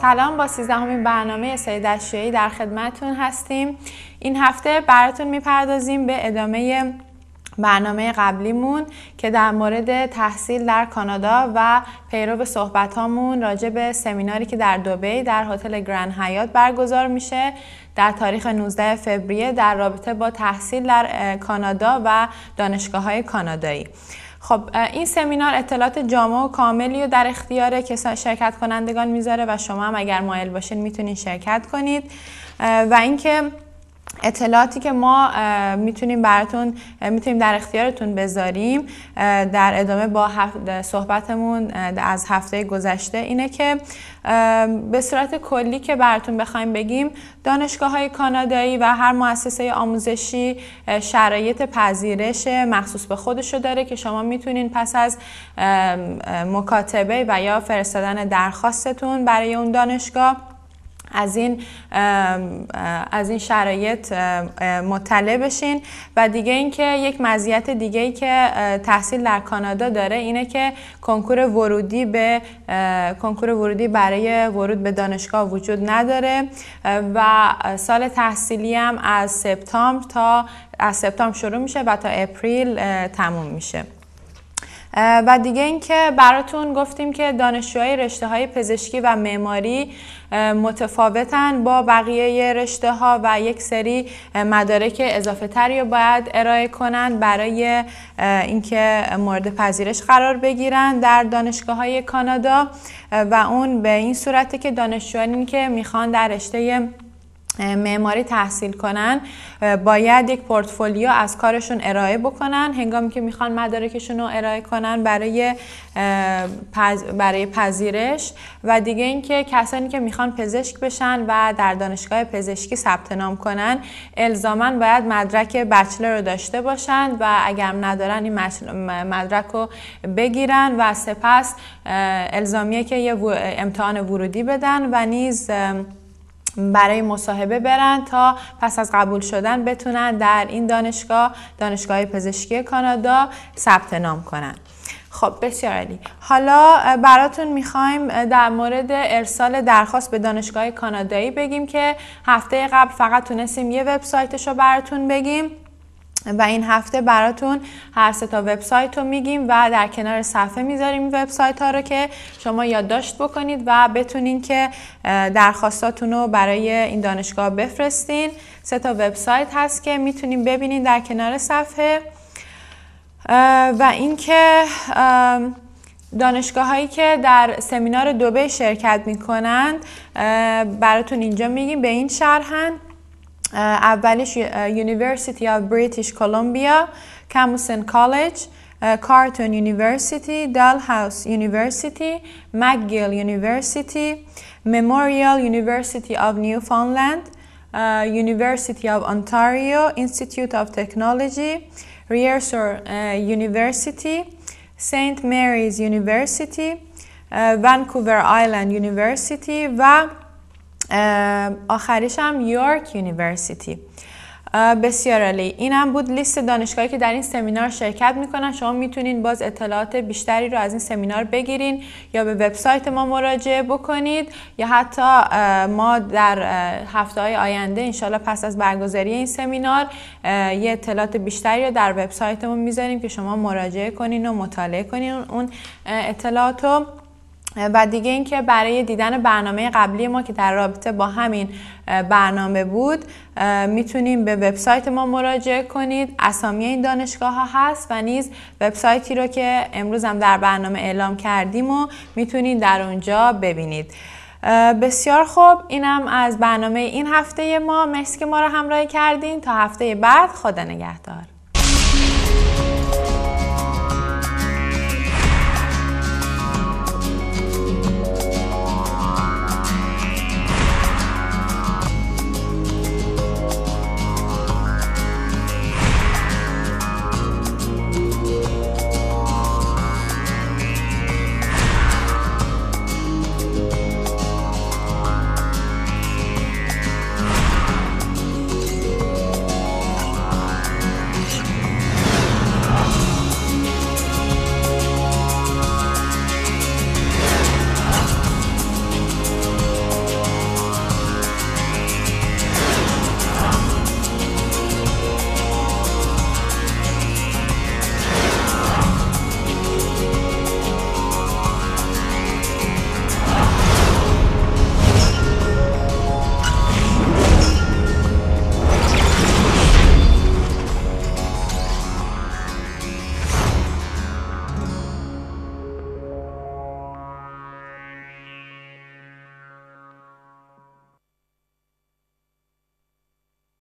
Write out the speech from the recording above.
سلام، با 13مین برنامه سید اشیایی در خدمتتون هستیم. این هفته براتون میپردازیم به ادامه برنامه قبلیمون که در مورد تحصیل در کانادا و پیرو صحبتامون راجع به سمیناری که در دبی در هتل گرند هیات برگزار میشه در تاریخ 19 فوریه در رابطه با تحصیل در کانادا و دانشگاه‌های کانادایی. خب این سمینار اطلاعات جامع و کاملی رو در اختیار شرکت کنندگان میذاره و شما هم اگر مایل باشین میتونین شرکت کنید و اینکه اطلاعاتی که ما میتونیم در اختیارتون بذاریم در ادامه با صحبتمون از هفته گذشته اینه که به صورت کلی که براتون بخوایم بگیم دانشگاه‌های کانادایی و هر مؤسسه آموزشی شرایط پذیرش مخصوص به خودشو داره که شما میتونین پس از مکاتبه و یا فرستادن درخواستتون برای اون دانشگاه از این شرایط مطلع بشین. و دیگه اینکه یک مزیت دیگه ای که تحصیل در کانادا داره اینه که کنکور ورودی برای ورود به دانشگاه وجود نداره و سال تحصیلی هم از سپتامبر شروع میشه و تا اپریل تموم میشه. و دیگه اینکه براتون گفتیم که دانشجوهای رشته‌های پزشکی و معماری متفاوتن با بقیه رشته‌ها و یک سری مدارک اضافه تری رو باید ارائه کنن برای اینکه مورد پذیرش قرار بگیرن در دانشگاه‌های کانادا و اون به این صورته که دانشجوانی که میخوان در رشته معماری تحصیل کنن باید یک پورتفولیو از کارشون ارائه بکنن هنگامی که میخوان مدارکشون رو ارائه کنن برای پذیرش. و دیگه اینکه کسانی که میخوان پزشک بشن و در دانشگاه پزشکی ثبت نام کنن الزاماً باید مدرک بچلر رو داشته باشن و اگر ندارن این مدرک رو بگیرن و سپس الزامیه که یه امتحان ورودی بدن و نیز برای مصاحبه برن تا پس از قبول شدن بتونن در این دانشگاه پزشکی کانادا ثبت نام کنن. خب بسیار عالی. حالا براتون میخوایم در مورد ارسال درخواست به دانشگاه کانادایی بگیم که هفته قبل فقط تونستیم یه وبسایتش رو براتون بگیم و این هفته براتون هر سه تا وبسایت رو میگیم و در کنار صفحه میذاریم این وبسایت ها رو که شما یادداشت بکنید و بتونین که درخواستاتون رو برای این دانشگاه بفرستین. سه تا وبسایت هست که میتونین ببینین در کنار صفحه و اینکه دانشگاه هایی که در سمینار دبی شرکت میکنند براتون اینجا میگیم به این شرحن. اولیش University of British Columbia, Camosun College, Carleton University, Dalhousie University, McGill University, Memorial University of Newfoundland, University of Ontario, Institute of Technology, Ryerson University, St. Mary's University, Vancouver Island University و آخریش هم یورک یونیورسیتی. بسیار عالی. این هم بود لیست دانشگاهی که در این سمینار شرکت میکنن. شما میتونین باز اطلاعات بیشتری رو از این سمینار بگیرین یا به وبسایت ما مراجعه بکنید یا حتی ما در هفته‌های آینده انشالله پس از برگزاری این سمینار یه اطلاعات بیشتری رو در وبسایتمون میذاریم که شما مراجعه کنین و مطالعه کنین اون اطلاعات رو. و دیگه اینکه برای دیدن برنامه قبلی ما که در رابطه با همین برنامه بود میتونیم به وبسایت ما مراجعه کنید. اسامی این دانشگاه ها هست و نیز وبسایتی رو که امروز هم در برنامه اعلام کردیم و میتونید در اونجا ببینید. بسیار خوب، اینم از برنامه این هفته ما. مرسی که ما رو همراهی کردین. تا هفته بعد، خدا نگهدار.